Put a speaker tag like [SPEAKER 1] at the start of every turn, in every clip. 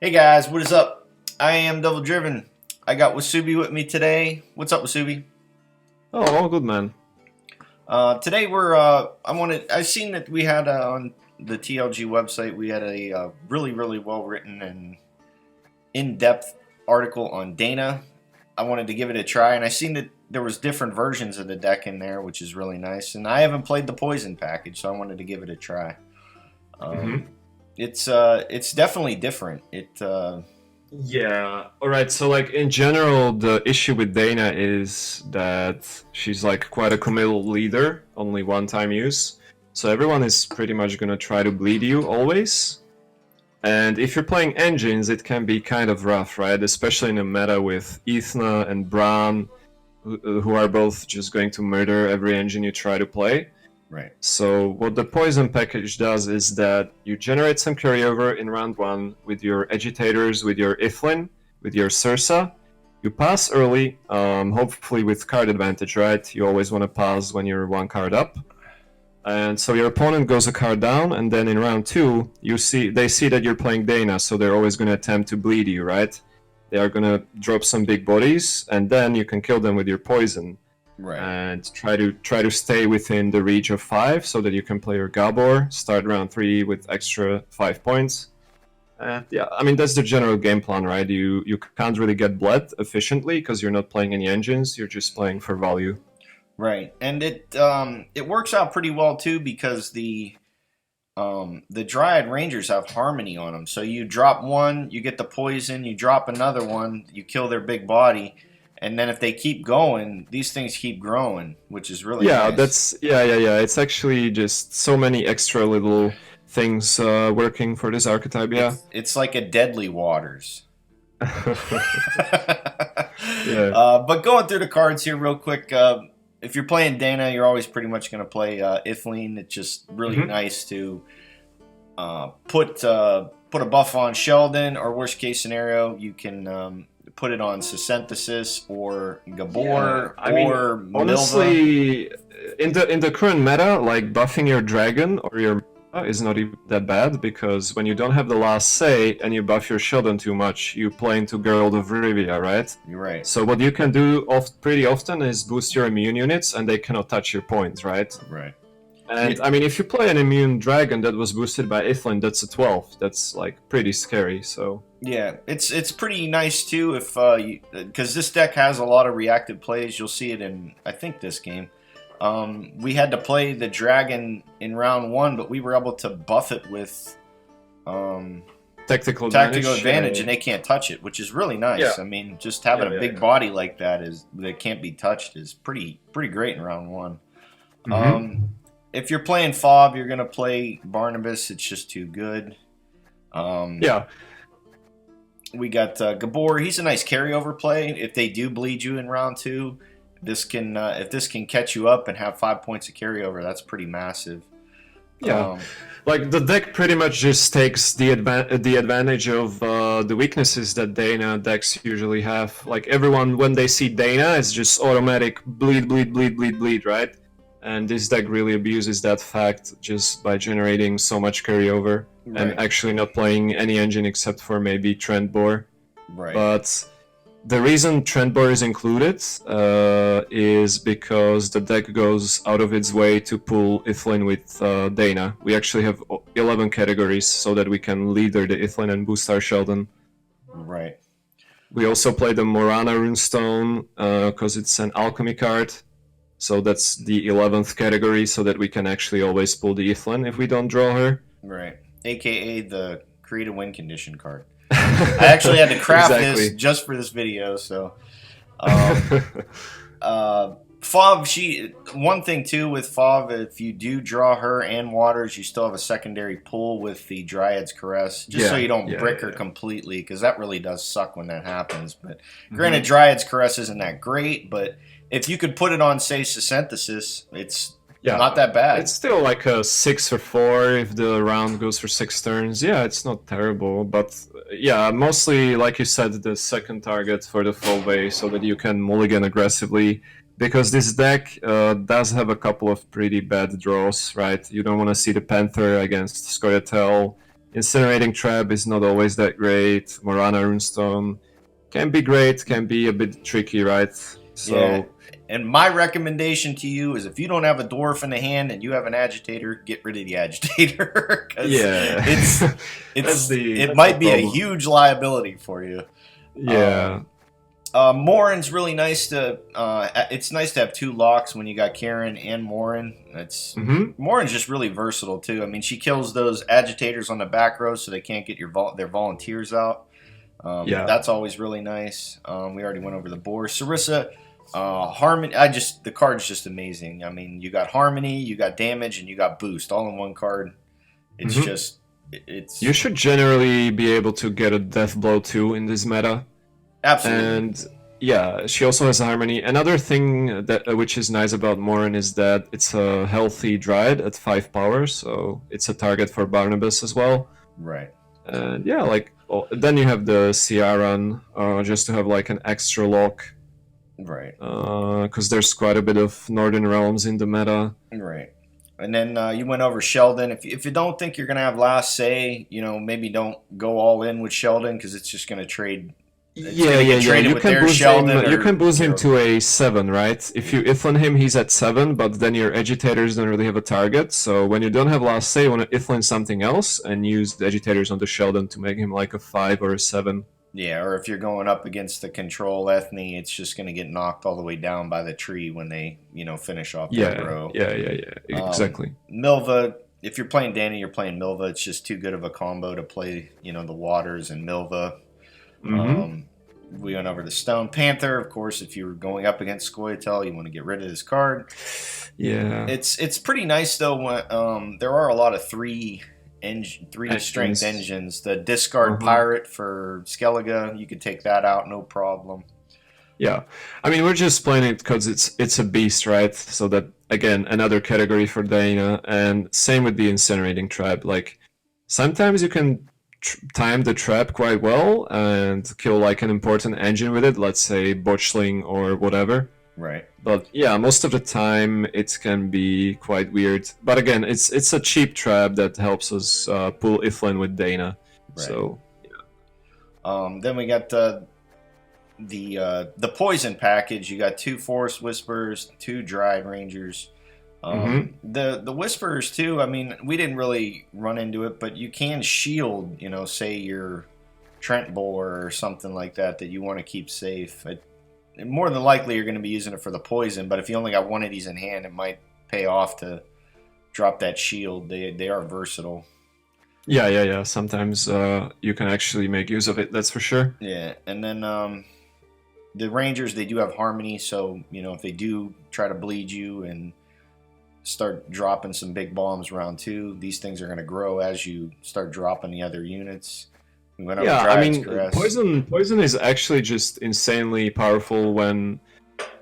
[SPEAKER 1] Hey guys, what is up? I am Double Driven. I got Wasubi with me today. What's up, Wasubi?
[SPEAKER 2] Oh, all good, man.
[SPEAKER 1] Today I've seen that we had on the TLG website, we had a really well written and in-depth article on Dana. I wanted to give it a try, and I seen that there was different versions of the deck in there, which is really nice. And I haven't played the Poison package, so I wanted to give it a try.
[SPEAKER 2] hmm
[SPEAKER 1] Um, it's definitely different.
[SPEAKER 2] Yeah. All right. So, like in general, the issue with Dana is that she's like quite a committal leader, only one-time use. So everyone is pretty much gonna try to bleed you always. And if you're playing engines, it can be kind of rough, right? Especially in a meta with Ethna and Bran, who are both just going to murder every engine you try to play.
[SPEAKER 1] Right.
[SPEAKER 2] So what the poison package does is that you generate some carryover in round one with your agitators, with your Iflin, with your Sursa. You pass early, hopefully with card advantage, right? You always want to pass when you're one card up. And so your opponent goes a card down, and then in round two, they see that you're playing Dana, so they're always going to attempt to bleed you, right? They are going to drop some big bodies, and then you can kill them with your poison
[SPEAKER 1] Right.
[SPEAKER 2] and try to stay within the reach of 5 so that you can play your Gabor, start round 3 with extra 5 points. And yeah, I mean that's the general game plan, right? You can't really get bled efficiently because you're not playing any engines, you're just playing for value.
[SPEAKER 1] Right, and it works out pretty well too because the Dryad Rangers have harmony on them. So you drop one, you get the poison. You drop another one, you kill their big body, and then if they keep going, these things keep growing, which is really
[SPEAKER 2] Yeah,
[SPEAKER 1] nice.
[SPEAKER 2] that's yeah. It's actually just so many extra little things working for this archetype. Yeah.
[SPEAKER 1] It's like a Deadly Waters.
[SPEAKER 2] Yeah.
[SPEAKER 1] But going through the cards here real quick, if you're playing Dana, you're always pretty much going to play Ithline. It's just really
[SPEAKER 2] hmm
[SPEAKER 1] nice to put a buff on Sheldon, or worst case scenario, you can put it on Synthesis or
[SPEAKER 2] Yeah,
[SPEAKER 1] Gabor
[SPEAKER 2] I mean,
[SPEAKER 1] or Milva.
[SPEAKER 2] honestly, in the current meta, like buffing your dragon or your Meta is not even that bad because when you don't have the last say and you buff your Sheldon too much, you play into Geralt of Rivia, right?
[SPEAKER 1] You're right.
[SPEAKER 2] So what you can do pretty often is boost your immune units and they cannot touch your points, right?
[SPEAKER 1] Right.
[SPEAKER 2] And
[SPEAKER 1] You,
[SPEAKER 2] I mean, if you play an immune dragon that was boosted by Ithlin, that's a 12. That's like pretty scary. So
[SPEAKER 1] yeah, it's pretty nice too if because this deck has a lot of reactive plays. You'll see it in I think this game. We had to play the dragon in round one, but we were able to buff it with um,
[SPEAKER 2] tactical
[SPEAKER 1] tactical
[SPEAKER 2] advantage. Yeah,
[SPEAKER 1] advantage,
[SPEAKER 2] yeah,
[SPEAKER 1] and they can't touch it, which is really
[SPEAKER 2] yeah,
[SPEAKER 1] nice. I mean, just having
[SPEAKER 2] yeah,
[SPEAKER 1] a
[SPEAKER 2] yeah.
[SPEAKER 1] big body like that is that can't be touched is pretty great in round one.
[SPEAKER 2] Yeah.
[SPEAKER 1] Um, if you're playing Fob, you're gonna play Barnabas. It's just too good. Um,
[SPEAKER 2] Yeah.
[SPEAKER 1] we got Gabor. He's a nice carryover play. If they do bleed you in round two, this can if this can catch you up and have 5 points of carryover, that's pretty massive.
[SPEAKER 2] Yeah,
[SPEAKER 1] Um,
[SPEAKER 2] like the deck pretty much just takes the advantage of the weaknesses that Dana decks usually have. Like everyone, when they see Dana, it's just automatic bleed, bleed, bleed, bleed, bleed, right? And this deck really abuses that fact just by generating so much carryover and
[SPEAKER 1] right,
[SPEAKER 2] actually not playing any engine except for maybe Trendbore.
[SPEAKER 1] right,
[SPEAKER 2] But the reason Trendbore is included is because the deck goes out of its way to pull Ithlin with Dana. We actually have 11 categories so that we can leader the Ithlin and boost our Sheldon.
[SPEAKER 1] right.
[SPEAKER 2] We also play the Morana Runestone because it's an alchemy card. So that's the 11th category so that we can actually always pull the Ithlin if we don't draw her.
[SPEAKER 1] Right. AKA the create a win condition card. I actually had to craft this
[SPEAKER 2] Exactly.
[SPEAKER 1] just for this video, so um, Fov, she one thing too with Fov, if you do draw her and Waters, you still have a secondary pull with the Dryad's Caress, just so
[SPEAKER 2] Yeah,
[SPEAKER 1] you don't
[SPEAKER 2] yeah,
[SPEAKER 1] brick
[SPEAKER 2] yeah,
[SPEAKER 1] her
[SPEAKER 2] yeah.
[SPEAKER 1] completely, because that really does suck when that happens. But granted,
[SPEAKER 2] hmm
[SPEAKER 1] Dryad's Caress isn't that great, but if you could put it on, say, Synthesis, it's
[SPEAKER 2] Yeah,
[SPEAKER 1] not that
[SPEAKER 2] it's
[SPEAKER 1] bad.
[SPEAKER 2] still like a 6 or 4 if the round goes for 6 turns. Yeah, it's not terrible, but yeah, mostly like you said, the second target for the full way so that you can mulligan aggressively. Because this deck does have a couple of pretty bad draws, right? You don't want to see the Panther against Scoia'Tael. Incinerating Trap is not always that great. Morana Runestone can be great, can be a bit tricky, right? So.
[SPEAKER 1] Yeah. And my recommendation to you is if you don't have a dwarf in the hand and you have an agitator, get rid of the agitator.
[SPEAKER 2] Yeah.
[SPEAKER 1] It might be a huge liability for you.
[SPEAKER 2] Yeah.
[SPEAKER 1] Morin's really nice to. It's nice to have 2 locks when you got Karen and Morin. Morin's just really versatile too. I mean, she kills those agitators on the back row, so they can't get their volunteers out. That's always really nice. We already went over the boar. Sarissa, Harmony. The card's just amazing. I mean, you got Harmony, you got damage, and you got boost all in one card. It's just. You
[SPEAKER 2] should generally be able to get a death blow too in this meta.
[SPEAKER 1] Absolutely.
[SPEAKER 2] And yeah, she also has Harmony. Another thing that which is nice about Morin is that it's a healthy Dryad at 5 power, so it's a target for Barnabas as well.
[SPEAKER 1] Right.
[SPEAKER 2] And yeah, then you have the Ciaran, just to have like an extra lock.
[SPEAKER 1] Right.
[SPEAKER 2] Because there's quite a bit of Northern Realms in the meta.
[SPEAKER 1] Right. And then you went over Sheldon. If you don't think you're going to have last say, maybe don't go all in with Sheldon because it's just going to trade.
[SPEAKER 2] Yeah. You can boost him to a 7, right? If you Ithlin him, he's at 7, but then your agitators don't really have a target. So when you don't have last say, you want to Ithlin something else and use the agitators on the Sheldon to make him like a 5 or a 7.
[SPEAKER 1] Yeah, or if you're going up against the control ethne, it's just going to get knocked all the way down by the tree when they, finish off their row.
[SPEAKER 2] Yeah, exactly.
[SPEAKER 1] Milva, if you're playing Danny, you're playing Milva. It's just too good of a combo to play, the Waters and Milva. We went over the Stone Panther. Of course, if you're going up against Scoia'Tael, you want to get rid of this card.
[SPEAKER 2] Yeah.
[SPEAKER 1] It's pretty nice, though, when there are a lot of 3 strength engines. The discard pirate for Skellige, you could take that out, no problem.
[SPEAKER 2] Yeah, I mean, we're just playing it because it's a beast, right? So that, again, another category for Dana, and same with the Incinerating Trap. Like, sometimes you can time the trap quite well and kill like an important engine with it, let's say Botchling or whatever.
[SPEAKER 1] Right.
[SPEAKER 2] But yeah, most of the time it can be quite weird. But again, it's a cheap trap that helps us pull Ithlin with Dana. Right. So yeah.
[SPEAKER 1] Then we got the poison package. You got 2 Forest Whisperers, 2 Dryad Rangers. The Whisperers too. I mean, we didn't really run into it, but you can shield. Say your Trent Boar or something like that you want to keep safe. More than likely, you're going to be using it for the poison, but if you only got one of these in hand, it might pay off to drop that shield. They are versatile.
[SPEAKER 2] Yeah. Sometimes you can actually make use of it, that's for sure.
[SPEAKER 1] Yeah, and then the Rangers, they do have Harmony, so, if they do try to bleed you and start dropping some big bombs round 2, these things are going to grow as you start dropping the other units.
[SPEAKER 2] Poison is actually just insanely powerful when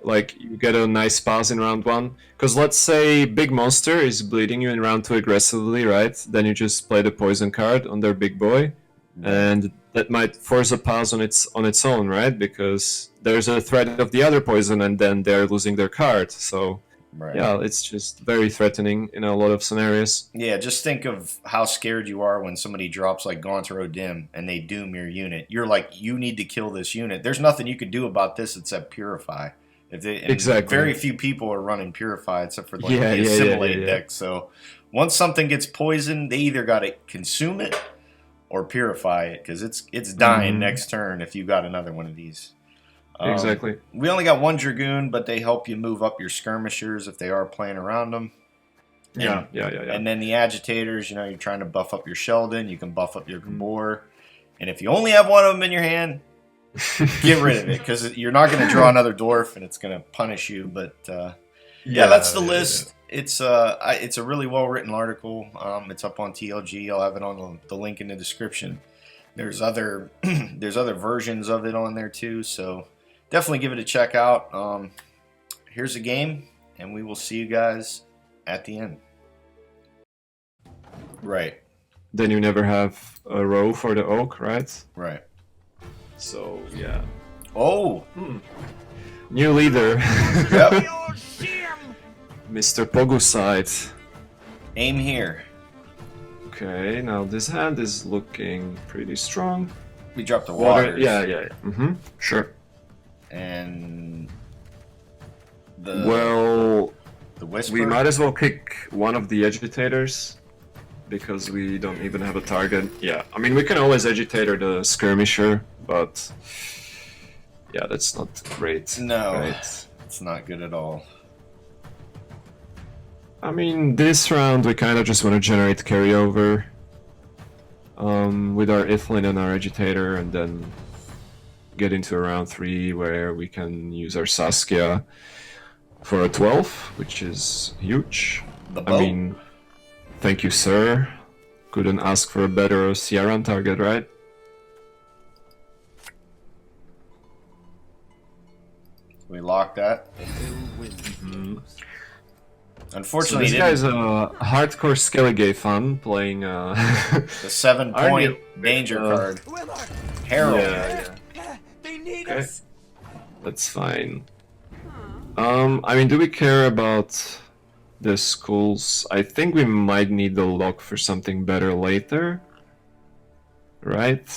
[SPEAKER 2] you get a nice pass in round 1. Because let's say big monster is bleeding you in round 2 aggressively, right? Then you just play the poison card on their big boy, and that might force a pass on its own, right? Because there's a threat of the other poison, and then they're losing their card. So. Right. Yeah, it's just very threatening in a lot of scenarios.
[SPEAKER 1] Yeah, just think of how scared you are when somebody drops like Gaunt or Dim and they doom your unit. You're like, you need to kill this unit. There's nothing you can do about this except Purify.
[SPEAKER 2] Exactly.
[SPEAKER 1] Very few people are running Purify except for the Assimilate deck. So once something gets poisoned, they either got to consume it or Purify it because it's dying next turn if you got another one of these.
[SPEAKER 2] Exactly.
[SPEAKER 1] We only got 1 Dragoon, but they help you move up your skirmishers if they are playing around them.
[SPEAKER 2] Yeah.
[SPEAKER 1] And then the agitators, you're trying to buff up your Sheldon, you can buff up your Gabor. And if you only have one of them in your hand, get rid of it because you're not going to draw another dwarf and it's going to punish you. But that's the list. Yeah. It's a really well written article. It's up on TLG. I'll have it on the link in the description. There's other versions of it on there too. So. Definitely give it a check out. Here's a game, and we will see you guys at the end. Right.
[SPEAKER 2] Then you never have a row for the oak, right?
[SPEAKER 1] Right.
[SPEAKER 2] So, yeah.
[SPEAKER 1] Oh!
[SPEAKER 2] New leader.
[SPEAKER 1] Yep.
[SPEAKER 2] Mr. Poguside.
[SPEAKER 1] Aim here.
[SPEAKER 2] Okay, now this hand is looking pretty strong.
[SPEAKER 1] We dropped the water.
[SPEAKER 2] Yeah. Mm-hmm. Sure.
[SPEAKER 1] And the whisper.
[SPEAKER 2] We might as well kick one of the agitators because we don't even have a target. Yeah, I mean we can always agitator the skirmisher, but yeah, that's not great.
[SPEAKER 1] No,
[SPEAKER 2] right?
[SPEAKER 1] It's not good at all.
[SPEAKER 2] I mean, this round we kind of just want to generate carryover with our Ithlin and our agitator, and then get into round 3 where we can use our Saskia for a 12, which is huge.
[SPEAKER 1] The boat.
[SPEAKER 2] I mean, thank you, sir. Couldn't ask for a better CRN target, right?
[SPEAKER 1] We lock that. Unfortunately,
[SPEAKER 2] so this guy's a hardcore Skellige fan playing
[SPEAKER 1] the 7-point danger card. Herald.
[SPEAKER 2] Yeah. Okay. That's fine. I mean, do we care about the schools? I think we might need the lock for something better later. Right?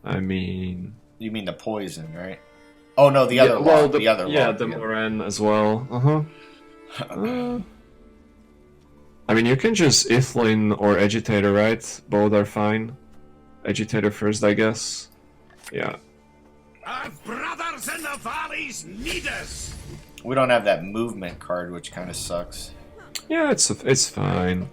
[SPEAKER 2] I mean...
[SPEAKER 1] You mean the poison, right? Oh no, the other lock. The other
[SPEAKER 2] yeah,
[SPEAKER 1] lock.
[SPEAKER 2] the Moran as well. I mean, you can just Ithlin or Agitator, right? Both are fine. Agitator first, I guess. Yeah.
[SPEAKER 3] Our brothers in the valleys need us.
[SPEAKER 1] We don't have that movement card, which kind of sucks.
[SPEAKER 2] Yeah, it's fine.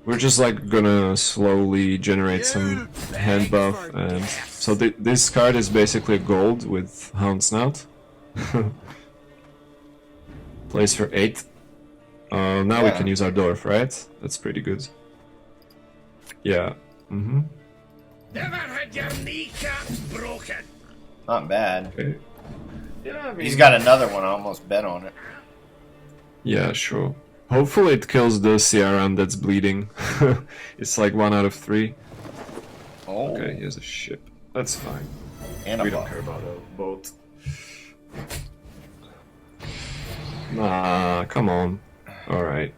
[SPEAKER 2] We're just like gonna slowly generate some hand buff, and so this card is basically a gold with Hound Snout. Plays for 8. Now we can use our dwarf, right? That's pretty good. Yeah. Mm-hmm.
[SPEAKER 3] Never had your kneecaps broken.
[SPEAKER 1] Not bad.
[SPEAKER 2] Okay. Yeah, I mean,
[SPEAKER 1] He's got another one. I almost bet on it.
[SPEAKER 2] Yeah, sure. Hopefully it kills the CRM that's bleeding. It's like 1 out of 3.
[SPEAKER 1] Oh.
[SPEAKER 2] Okay, he has a ship. That's fine.
[SPEAKER 1] And
[SPEAKER 2] We
[SPEAKER 1] a
[SPEAKER 2] don't
[SPEAKER 1] buff.
[SPEAKER 2] care about a boat. Nah, come on. Alright.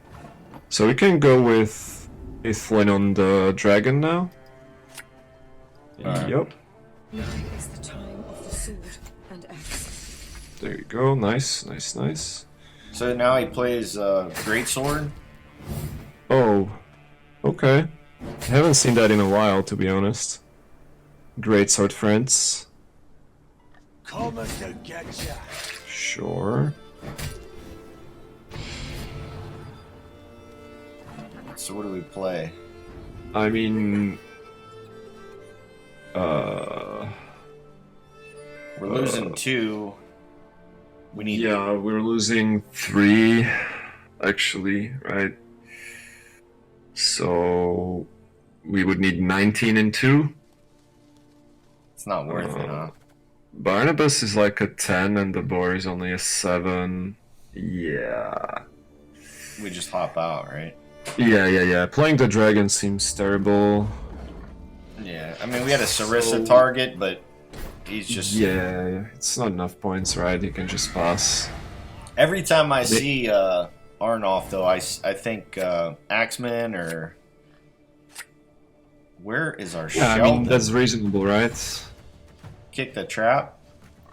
[SPEAKER 2] So we can go with Ithlin on the dragon now. Yep.
[SPEAKER 4] Now is the time of the sword and axe.
[SPEAKER 2] There you go. Nice.
[SPEAKER 1] So now he plays Greatsword.
[SPEAKER 2] Oh, okay. I haven't seen that in a while, to be honest. Great sword friends.
[SPEAKER 3] Coming to get ya.
[SPEAKER 2] Sure.
[SPEAKER 1] So what do we play?
[SPEAKER 2] I mean...
[SPEAKER 1] We're losing 2. We need.
[SPEAKER 2] Yeah, we're losing 3, actually, right? So... we would need 19 and 2.
[SPEAKER 1] It's not worth it, huh?
[SPEAKER 2] Barnabas is like a 10 and the boar is only a 7. Yeah.
[SPEAKER 1] We just hop out, right?
[SPEAKER 2] Yeah. Playing the dragon seems terrible.
[SPEAKER 1] Yeah. I mean, we had a Sarissa target, but he's just.
[SPEAKER 2] Yeah, it's not enough points, right? You can just pass.
[SPEAKER 1] Every time I see Arnoff, though, I think Axeman or. Where is our
[SPEAKER 2] Yeah,
[SPEAKER 1] Sheldon?
[SPEAKER 2] I mean, that's reasonable, right?
[SPEAKER 1] Kick the trap.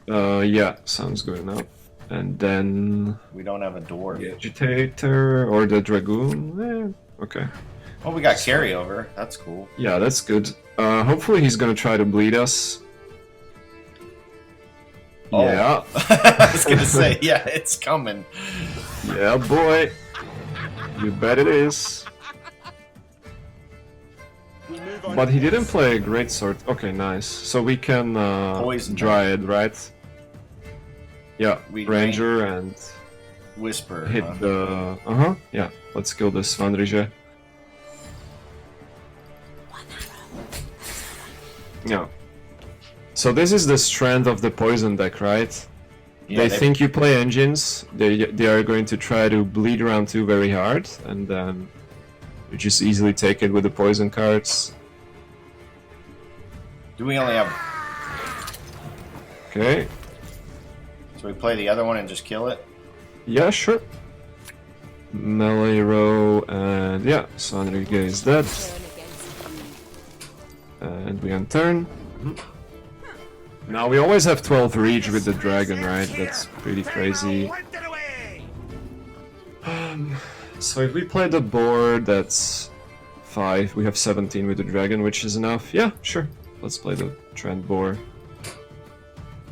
[SPEAKER 2] Yeah, sounds good enough. And then
[SPEAKER 1] We don't have a dwarf.
[SPEAKER 2] the agitator or the dragoon. Okay.
[SPEAKER 1] Oh, we got carryover. That's cool.
[SPEAKER 2] Yeah, that's good. Hopefully he's gonna try to bleed us.
[SPEAKER 1] Oh.
[SPEAKER 2] Yeah.
[SPEAKER 1] I was gonna say, yeah, it's coming.
[SPEAKER 2] Yeah, boy. You bet it is. But he didn't play a great sword. Okay, nice. So we can
[SPEAKER 1] Poison.
[SPEAKER 2] Dryad, right? Yeah,
[SPEAKER 1] We
[SPEAKER 2] Ranger and
[SPEAKER 1] Whisper.
[SPEAKER 2] hit
[SPEAKER 1] huh?
[SPEAKER 2] the... yeah. Let's kill this Vandrige. Yeah. So this is the strength of the poison deck, right?
[SPEAKER 1] Yeah,
[SPEAKER 2] they think you play engines, they are going to try to bleed round 2 very hard, and then you just easily take it with the poison cards.
[SPEAKER 1] Do we only have?
[SPEAKER 2] Okay.
[SPEAKER 1] So we play the other one and just kill it.
[SPEAKER 2] Yeah, sure. melee row, and yeah, Sandrige is dead.
[SPEAKER 4] Turn against you.
[SPEAKER 2] And we end turn. Now we always have 12 reach with the dragon, right? That's pretty crazy. So if we play the board, that's 5. We have 17 with the dragon, which is enough. Yeah, sure. Let's play the trend board.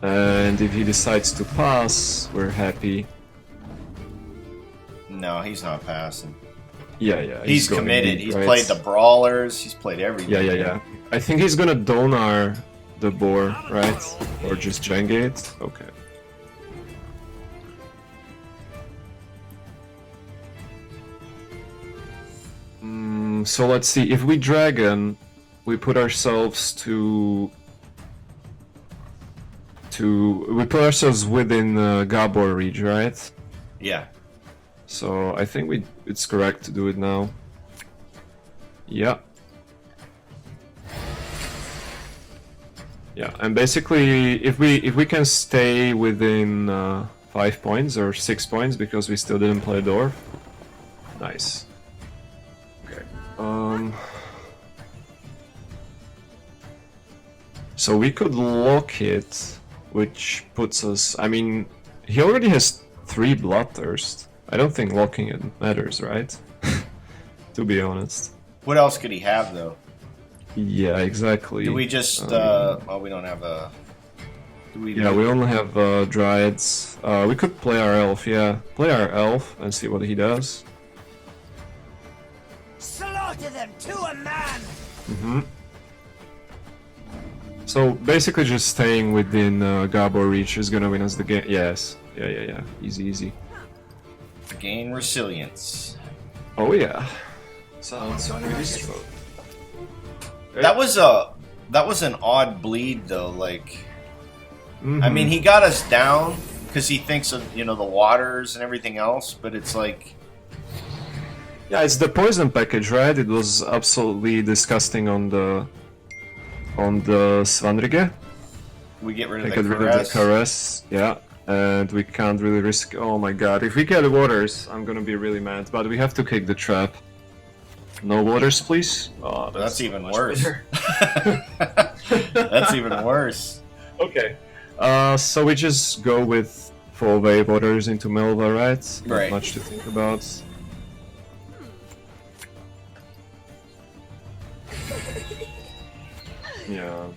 [SPEAKER 2] And if he decides to pass, we're happy.
[SPEAKER 1] No, he's not passing.
[SPEAKER 2] Yeah.
[SPEAKER 1] He's
[SPEAKER 2] going
[SPEAKER 1] committed.
[SPEAKER 2] deep,
[SPEAKER 1] He's
[SPEAKER 2] right?
[SPEAKER 1] played the brawlers. He's played everything.
[SPEAKER 2] Yeah. I think he's gonna Donar the board, right? Or just Jengate? Okay. So let's see. If we dragon, we put ourselves we put ourselves within Gabor reach, right?
[SPEAKER 1] Yeah.
[SPEAKER 2] So I think it's correct to do it now. Yeah. Yeah, and basically, if we can stay within 5 points or 6 points because we still didn't play Dwarf, nice. Okay. So we could lock it, which puts us. I mean, he already has 3 Bloodthirst. I don't think locking it matters, right? To be honest.
[SPEAKER 1] What else could he have, though?
[SPEAKER 2] Yeah, exactly.
[SPEAKER 1] Do we just? Oh, we don't have a. Do we?
[SPEAKER 2] Yeah, we only have Dryads. We could play our elf, yeah. Play our elf and see what he does.
[SPEAKER 3] Slaughter them to a man!
[SPEAKER 2] So basically just staying within Gabor reach is gonna win us the game. Yes. Yeah. Easy.
[SPEAKER 1] Gain resilience.
[SPEAKER 2] Oh yeah. Sounds really strong.
[SPEAKER 1] That was an odd bleed though. Like, I mean,
[SPEAKER 2] Mhm.
[SPEAKER 1] he got us down because he thinks of the waters and everything else, but it's like,
[SPEAKER 2] Yeah, it's the poison package, right? It was absolutely disgusting on the Svanrige.
[SPEAKER 1] we get rid of
[SPEAKER 2] Get
[SPEAKER 1] the
[SPEAKER 2] rid of
[SPEAKER 1] caress.
[SPEAKER 2] the caress, yeah. And we can't really risk. Oh my god, if we get waters, I'm gonna be really mad. But we have to kick the trap. No waters, please. Oh,
[SPEAKER 1] That's even
[SPEAKER 2] much
[SPEAKER 1] worse.
[SPEAKER 2] better.
[SPEAKER 1] That's even worse.
[SPEAKER 2] Okay. So we just go with 4-way waters into Melva, right? Not
[SPEAKER 1] Right.
[SPEAKER 2] much to think about. Yeah.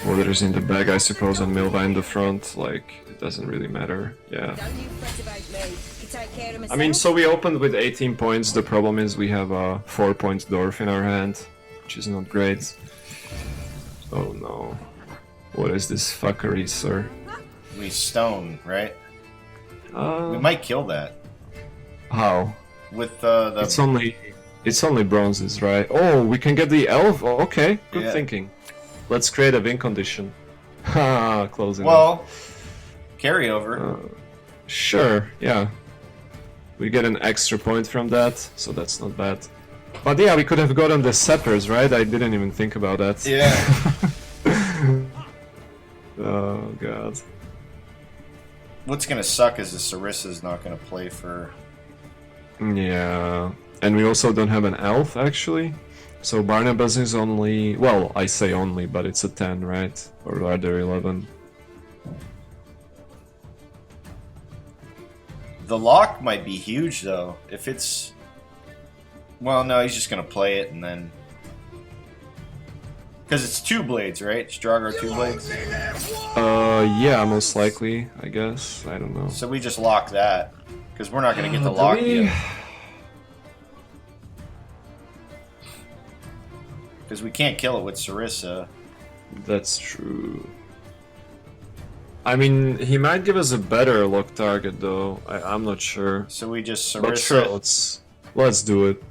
[SPEAKER 2] Waters in the back, I suppose, and Milva in the front. Like, it doesn't really matter. Yeah.
[SPEAKER 4] Don't you fret about me. You take care of myself.
[SPEAKER 2] I mean, so we opened with 18 points. The problem is we have a 4-point Dwarf in our hand, which is not great. Oh no. What is this fuckery, sir?
[SPEAKER 1] We stone, right? We
[SPEAKER 2] Uh,
[SPEAKER 1] might kill that
[SPEAKER 2] how?
[SPEAKER 1] with the.
[SPEAKER 2] It's only bronzes, right? Oh, we can get the elf? Oh, okay, good
[SPEAKER 1] Yeah.
[SPEAKER 2] thinking. Let's create a win condition. Ha, close enough.
[SPEAKER 1] Well, carryover.
[SPEAKER 2] Sure, yeah. We get an extra point from that, so that's not bad. But yeah, we could have gotten the scepters, right? I didn't even think about that.
[SPEAKER 1] Yeah.
[SPEAKER 2] Oh god.
[SPEAKER 1] What's gonna suck is the Sarissa's not gonna play for.
[SPEAKER 2] Yeah. And we also don't have an elf, actually. So Barnabas is only... Well, I say only, but it's a 10, right? Or rather 11.
[SPEAKER 1] The lock might be huge though. If it's. Well, no, he's just gonna play it and then. Because it's 2 blades, right? Stragar 2 blades.
[SPEAKER 2] Yeah, most likely, I guess. I don't know.
[SPEAKER 1] So we just lock that. Because we're not gonna get the
[SPEAKER 2] Do
[SPEAKER 1] lock
[SPEAKER 2] we-
[SPEAKER 1] yet. Because we can't kill it with Sarissa.
[SPEAKER 2] That's true. I mean, he might give us a better lock target, though. I'm not sure.
[SPEAKER 1] So we just
[SPEAKER 2] But sure,
[SPEAKER 1] Sarissa.
[SPEAKER 2] let's do it.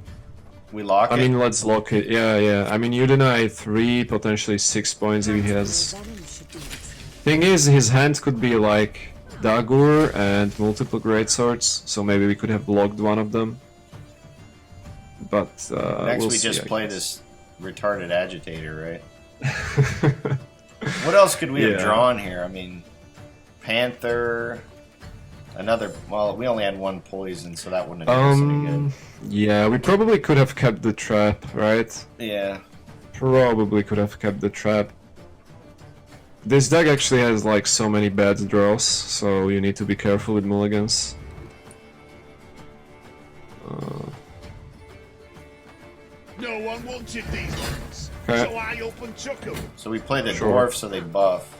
[SPEAKER 1] We lock
[SPEAKER 2] I
[SPEAKER 1] it.
[SPEAKER 2] mean, let's lock it. Yeah. I mean, you deny 3, potentially 6 points if he has.
[SPEAKER 4] Venom should do it.
[SPEAKER 2] Thing is, his hand could be like Dagur and multiple greatswords, so maybe we could have blocked one of them. But
[SPEAKER 1] Next
[SPEAKER 2] we'll
[SPEAKER 1] we
[SPEAKER 2] see,
[SPEAKER 1] just
[SPEAKER 2] I
[SPEAKER 1] play
[SPEAKER 2] guess.
[SPEAKER 1] this retarded agitator, right? What else could we have
[SPEAKER 2] Yeah.
[SPEAKER 1] drawn here? I mean, Panther. Another. Well, we only had one poison, so that wouldn't have done us any good.
[SPEAKER 2] Yeah, we probably could have kept the trap, right?
[SPEAKER 1] Yeah.
[SPEAKER 2] Probably could have kept the trap. This deck actually has like so many bad draws, so you need to be careful with mulligans.
[SPEAKER 3] No one wanted these ones,
[SPEAKER 2] Okay.
[SPEAKER 3] so I up and took them.
[SPEAKER 1] So we play the
[SPEAKER 2] Sure.
[SPEAKER 1] dwarf, so they buff.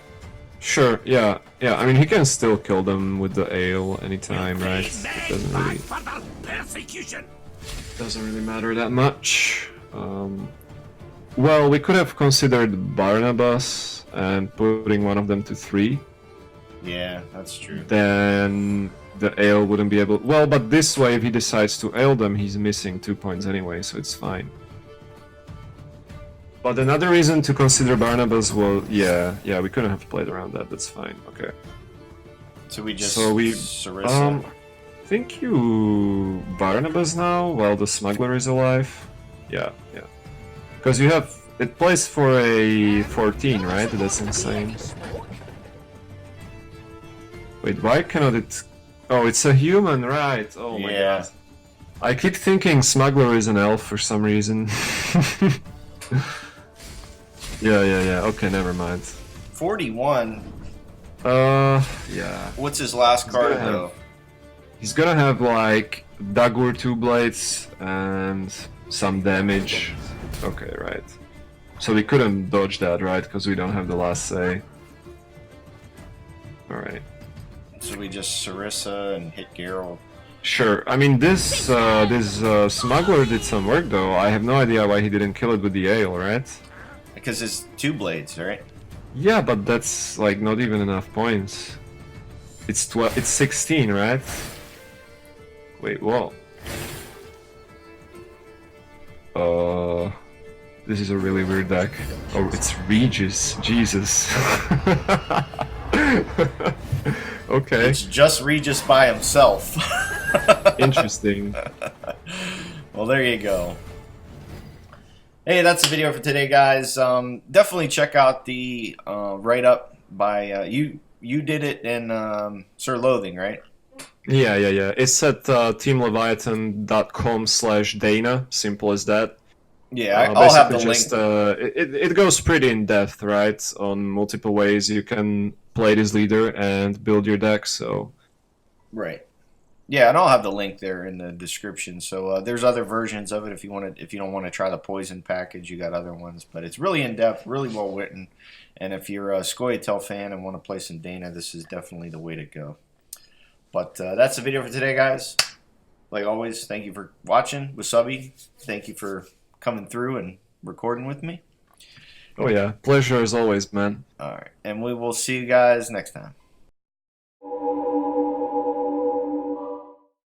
[SPEAKER 2] Sure, yeah. I mean, he can still kill them with the ale anytime, right? It
[SPEAKER 3] Further persecution.
[SPEAKER 2] doesn't really matter that much. Well, we could have considered Barnabas and putting one of them to 3.
[SPEAKER 1] Yeah, that's true.
[SPEAKER 2] Then the ale wouldn't be able. Well, but this way, if he decides to ale them, he's missing 2 points anyway, so it's fine. But another reason to consider Barnabas, well, yeah, we couldn't have played around that. That's fine. Okay.
[SPEAKER 1] So we just
[SPEAKER 2] I think you Barnabas now while the smuggler is alive. Yeah. Because you have it plays for a 14, right? That's insane. Wait, why cannot it? Oh, it's a human, right? Oh my god. I keep thinking smuggler is an elf for some reason. Yeah. Okay, never mind.
[SPEAKER 1] 41.
[SPEAKER 2] Yeah.
[SPEAKER 1] What's his last card though?
[SPEAKER 2] He's gonna have like Dagur 2 blades and some damage. Okay, right. So we couldn't dodge that, right? Because we don't have the last say. Alright.
[SPEAKER 1] So we just Sarissa and hit Geralt.
[SPEAKER 2] Sure. I mean, this smuggler did some work though. I have no idea why he didn't kill it with the ale, right?
[SPEAKER 1] Because it's 2 blades, right?
[SPEAKER 2] Yeah, but that's like not even enough points. It's 12. It's 16, right? Wait, whoa. This is a really weird deck. Oh, it's Regis. Jesus. Okay.
[SPEAKER 1] It's just Regis by himself.
[SPEAKER 2] Interesting.
[SPEAKER 1] Well, there you go. Hey, that's the video for today, guys. Definitely check out the write-up by you. You did it in Sir Loathing, right?
[SPEAKER 2] Yeah. It's at teamleviathan.com/Dana. Simple as that.
[SPEAKER 1] Yeah, I'll have the
[SPEAKER 2] just,
[SPEAKER 1] link.
[SPEAKER 2] It goes pretty in depth, right? On multiple ways you can play this leader and build your deck. So.
[SPEAKER 1] Right. Yeah, and I'll have the link there in the description. So there's other versions of it if you want to. If you don't want to try the poison package, you got other ones. But it's really in depth, really well written. And if you're a Scoia'Tael fan and want to play some Dana, this is definitely the way to go. But that's the video for today, guys. Like always, thank you for watching. Wasabi, thank you for coming through and recording with me.
[SPEAKER 2] Oh yeah, pleasure as always, man.
[SPEAKER 1] All right, and we will see you guys next time.